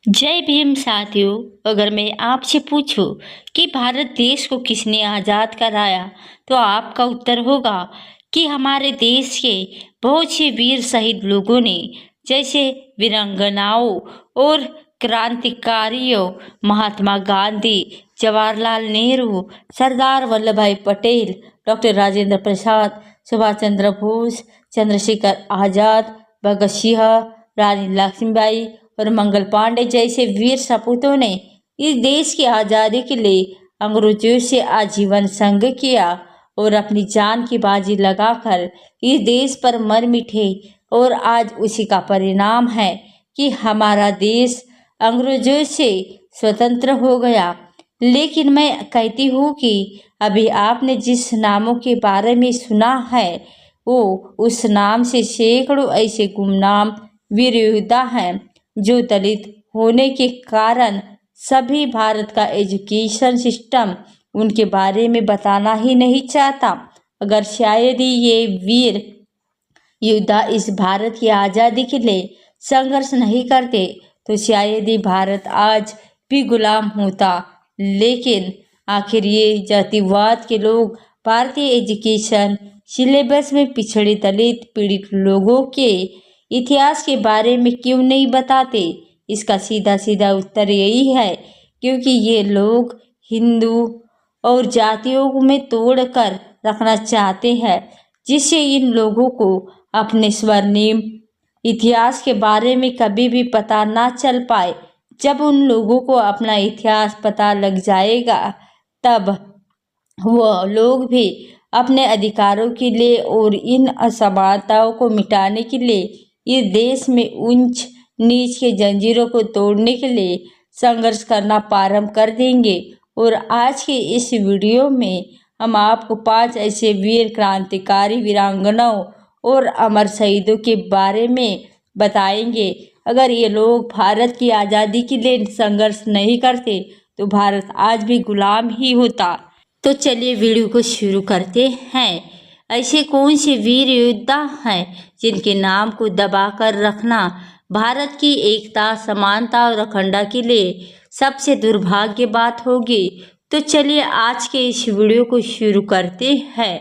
जय भीम साथियों। अगर मैं आपसे पूछूं कि भारत देश को किसने आज़ाद कराया तो आपका उत्तर होगा कि हमारे देश के बहुत से वीर शहीद लोगों ने, जैसे वीरांगनाओं और क्रांतिकारियों महात्मा गांधी, जवाहरलाल नेहरू, सरदार वल्लभ भाई पटेल, डॉक्टर राजेंद्र प्रसाद, सुभाष चंद्र बोस, चंद्रशेखर आज़ाद, भगत सिंह, रानी लक्ष्मीबाई और मंगल पांडे जैसे वीर सपूतों ने इस देश की आज़ादी के लिए अंग्रेजों से आजीवन संघर्ष किया और अपनी जान की बाजी लगाकर इस देश पर मर मिटे। और आज उसी का परिणाम है कि हमारा देश अंग्रेजों से स्वतंत्र हो गया। लेकिन मैं कहती हूँ कि अभी आपने जिस नामों के बारे में सुना है वो उस नाम से सैकड़ों ऐसे गुमनाम वीर योद्धा हैं जो दलित होने के कारण सभी भारत का एजुकेशन सिस्टम उनके बारे में बताना ही नहीं चाहता। अगर शायद ही ये वीर योद्धा इस भारत की आज़ादी के लिए संघर्ष नहीं करते तो शायद ही भारत आज भी गुलाम होता। लेकिन आखिर ये जातिवाद के लोग भारतीय एजुकेशन सिलेबस में पिछड़े दलित पीड़ित लोगों के इतिहास के बारे में क्यों नहीं बताते? इसका सीधा सीधा उत्तर यही है क्योंकि ये लोग हिंदू और जातियों में तोड़कर रखना चाहते हैं, जिससे इन लोगों को अपने स्वर्णिम इतिहास के बारे में कभी भी पता ना चल पाए। जब उन लोगों को अपना इतिहास पता लग जाएगा तब वो लोग भी अपने अधिकारों के लिए और इन असमानताओं को मिटाने के लिए इस देश में ऊंच नीच के जंजीरों को तोड़ने के लिए संघर्ष करना प्रारंभ कर देंगे। और आज के इस वीडियो में हम आपको 5 ऐसे वीर क्रांतिकारी वीरांगनाओं और अमर शहीदों के बारे में बताएंगे। अगर ये लोग भारत की आज़ादी के लिए संघर्ष नहीं करते तो भारत आज भी गुलाम ही होता। तो चलिए वीडियो को शुरू करते हैं। ऐसे कौन से वीर योद्धा हैं जिनके नाम को दबाकर रखना भारत की एकता, समानता और अखंडता के लिए सबसे दुर्भाग्य बात होगी? तो चलिए आज के इस वीडियो को शुरू करते हैं।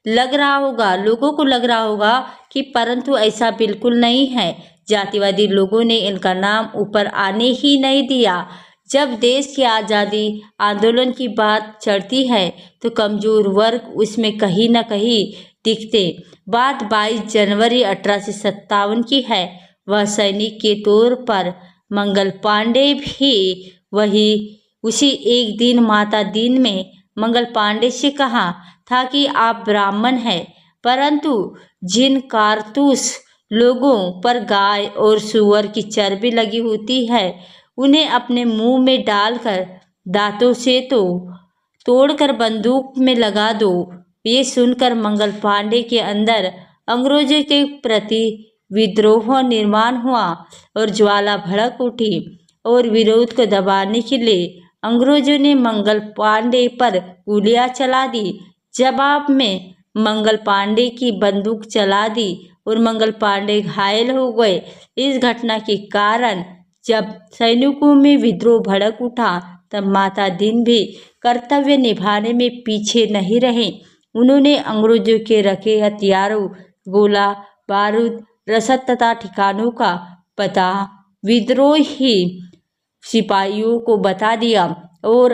लोगों को लग रहा होगा कि परंतु ऐसा बिल्कुल नहीं है। जातिवादी लोगों ने इनका नाम ऊपर आने ही नहीं दिया। जब देश की आज़ादी आंदोलन की बात चढ़ती है तो कमजोर वर्ग उसमें कहीं न कहीं दिखते। बात 22 जनवरी 1857 की है। वह सैनिक के तौर पर मंगल पांडे भी वही उसी एक दिन माता दीन में मंगल पांडे से कहा था कि आप ब्राह्मण हैं, परंतु जिन कारतूस लोगों पर गाय और सूअर की चर्बी लगी होती है उन्हें अपने मुंह में डालकर दांतों से तो तोड़कर बंदूक में लगा दो। ये सुनकर मंगल पांडे के अंदर अंग्रेजों के प्रति विद्रोह निर्माण हुआ और ज्वाला भड़क उठी और विरोध को दबाने के लिए अंग्रेजों ने मंगल पांडे पर गोलियां चला दी। जवाब में मंगल पांडे की बंदूक चला दी और मंगल पांडे घायल हो गए। इस घटना के कारण जब सैनिकों में विद्रोह भड़क उठा तब माता दीन भी कर्तव्य निभाने में पीछे नहीं रहे। उन्होंने अंग्रेजों के रखे हथियारों, गोला बारूद, रसद तथा ठिकानों का पता विद्रोही सिपाहियों को बता दिया और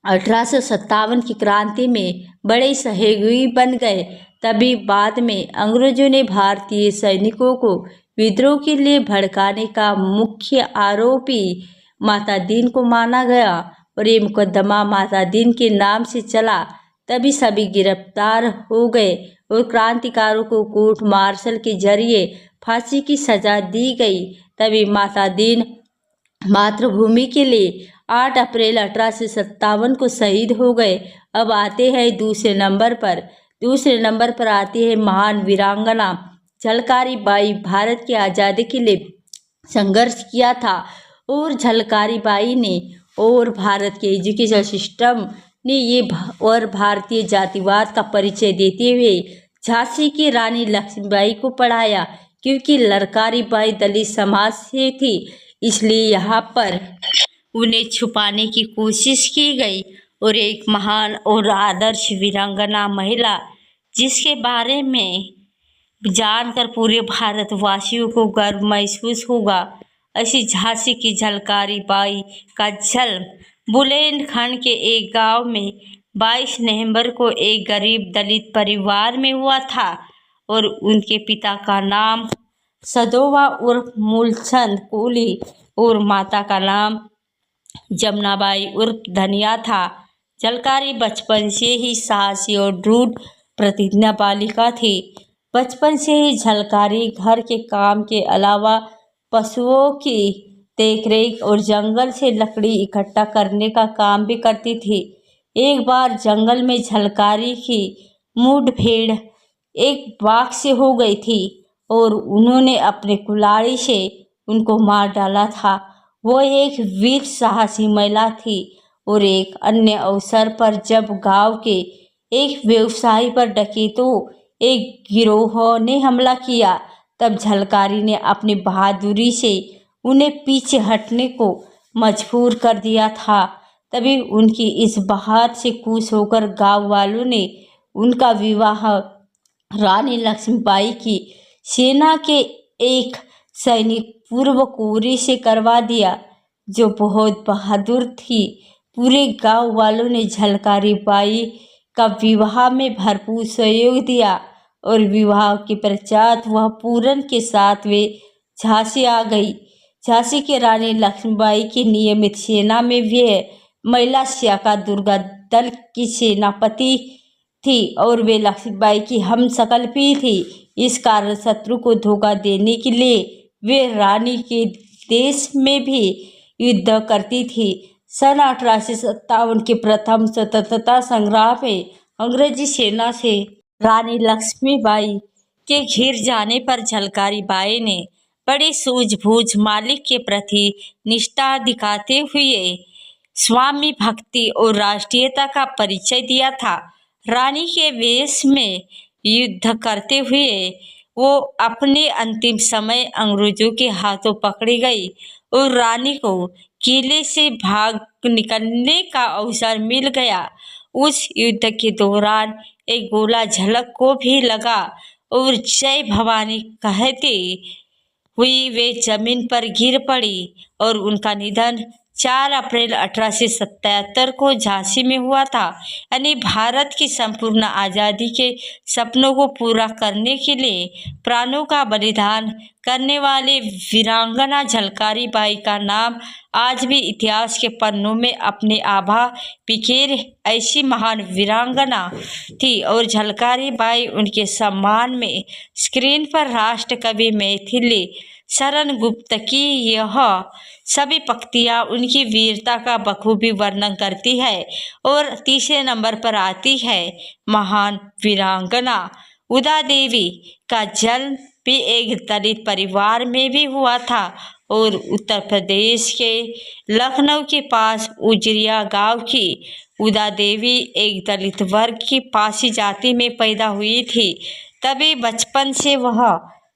1857 की क्रांति में बड़े सहयोगी बन गए। तभी बाद में अंग्रेजों ने भारतीय सैनिकों को विद्रोह के लिए भड़काने का मुख्य आरोपी माता दीन को माना गया और ये मुकदमा माता दीन के नाम से चला। तभी सभी गिरफ्तार हो गए और क्रांतिकारों को कोर्ट मार्शल के जरिए फांसी की सजा दी गई। तभी माता दीन मातृभूमि के लिए 8 अप्रैल 1857 को शहीद हो गए। अब आते हैं दूसरे नंबर पर आती है महान वीरांगना झलकारी बाई। भारत की आज़ादी के लिए संघर्ष किया था और झलकारी बाई ने और भारत के एजुकेशन सिस्टम ने ये और भारतीय जातिवाद का परिचय देते हुए झांसी की रानी लक्ष्मीबाई को पढ़ाया। क्योंकि ललकारी बाई दलित समाज से थी इसलिए यहाँ पर उन्हें छुपाने की कोशिश की गई। और एक महान और आदर्श वीरांगना महिला जिसके बारे में जानकर पूरे भारतवासियों को गर्व महसूस होगा, ऐसी झांसी की झलकारी बाई का जन्म बुंदेलखंड के एक गांव में 22 नवंबर को एक गरीब दलित परिवार में हुआ था। और उनके पिता का नाम सदोवा उर्फ मूलचंद कोली और माता का नाम जमुनाबाई उर्फ धनिया था। झलकारी बचपन से ही साहसी और दृढ़ प्रतिज्ञा बालिका थी। बचपन से ही झलकारी घर के काम के अलावा पशुओं की देखरेख और जंगल से लकड़ी इकट्ठा करने का काम भी करती थी। एक बार जंगल में झलकारी की मुठभेड़ एक बाघ से हो गई थी और उन्होंने अपने कुल्हाड़ी से उनको मार डाला था। वो एक वीर साहसी महिला थी। और एक अन्य अवसर पर जब गांव के एक व्यवसायी पर डकैतों एक गिरोह ने हमला किया, तब झलकारी ने अपनी बहादुरी से उन्हें पीछे हटने को मजबूर कर दिया था। तभी उनकी इस बहादुरी से खुश होकर गांव वालों ने उनका विवाह रानी लक्ष्मीबाई की सेना के एक सैनिक पूर्व कुंवरी से करवा दिया, जो बहुत बहादुर थी। पूरे गांव वालों ने झलकारी बाई का विवाह में भरपूर सहयोग दिया और विवाह के पश्चात वह पूरन के साथ वे झांसी आ गई। झांसी की रानी लक्ष्मीबाई की नियमित सेना में वे महिला शाखा दुर्गा दल की सेनापति थी और वे लक्ष्मीबाई की हमशक्ल भी थी। इस कारण शत्रु को धोखा देने के लिए वे रानी के देश में भी युद्ध करती थी। सन 1857 के प्रथम स्वतंत्रता संग्राम में अंग्रेजी सेना से रानी लक्ष्मीबाई के घिर जाने पर झलकारी बाई ने बड़ी सूझबूझ मालिक के प्रति निष्ठा दिखाते हुए स्वामी भक्ति और राष्ट्रीयता का परिचय दिया था। रानी के वेश में युद्ध करते हुए वो अपने अंतिम समय अंग्रेजों के हाथों पकड़ी गई और रानी को किले से भाग निकलने का अवसर मिल गया। उस युद्ध के दौरान एक गोला झलक को भी लगा और जय भवानी कहते हुई वे जमीन पर गिर पड़ी और उनका निधन 4 अप्रैल 1877 को झांसी में हुआ था। यानी भारत की संपूर्ण आज़ादी के सपनों को पूरा करने के लिए प्राणों का बलिदान करने वाले वीरांगना झलकारी बाई का नाम आज भी इतिहास के पन्नों में अपने आभा बिखेर ऐसी महान वीरांगना थी। और झलकारी बाई उनके सम्मान में स्क्रीन पर राष्ट्र कवि मैथिली शरण गुप्त की यह सभी पंक्तियाँ उनकी वीरता का बखूबी वर्णन करती है। और तीसरे नंबर पर आती है महान वीरांगना उदा देवी का जन्म भी एक दलित परिवार में भी हुआ था और उत्तर प्रदेश के लखनऊ के पास उजरिया गांव की उदा देवी एक दलित वर्ग की पासी जाति में पैदा हुई थी। तभी बचपन से वह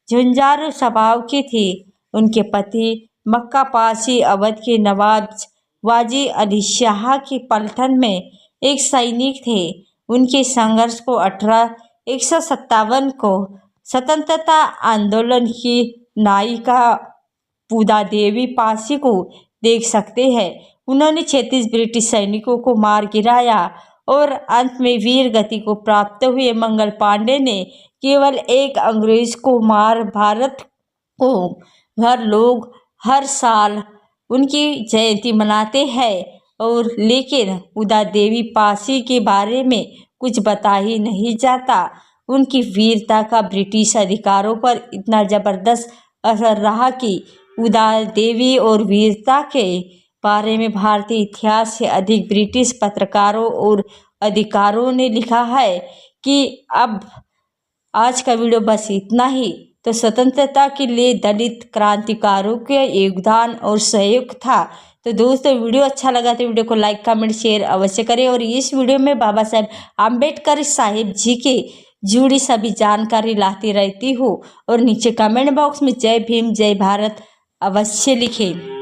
झुंझारू स्वभाव की थी। उनके पति मक्का पासी अवध के नवाब वाजी अली शाह की पलटन में एक सैनिक थे। उनके संघर्ष को 1857 को स्वतंत्रता आंदोलन की नायिका उदा देवी पासी को देख सकते हैं। उन्होंने 36 ब्रिटिश सैनिकों को मार गिराया और अंत में वीर गति को प्राप्त हुए मंगल पांडे ने केवल एक अंग्रेज को मार भारत को हर लोग हर साल उनकी जयंती मनाते हैं और लेकिन उदा देवी पासी के बारे में कुछ बता ही नहीं जाता। उनकी वीरता का ब्रिटिश अधिकारों पर इतना जबरदस्त असर रहा कि उदा देवी और वीरता के बारे में भारतीय इतिहास से अधिक ब्रिटिश पत्रकारों और अधिकारों ने लिखा है कि अब आज का वीडियो बस इतना ही। तो स्वतंत्रता के लिए दलित क्रांतिकारों के योगदान और सहयोग था। तो दोस्तों वीडियो अच्छा लगा तो वीडियो को लाइक कमेंट शेयर अवश्य करें और इस वीडियो में बाबा साहेब आम्बेडकर साहिब जी के जुड़ी सभी जानकारी लाती रहती हूँ और नीचे कमेंट बॉक्स में जय भीम जय भारत अवश्य लिखें।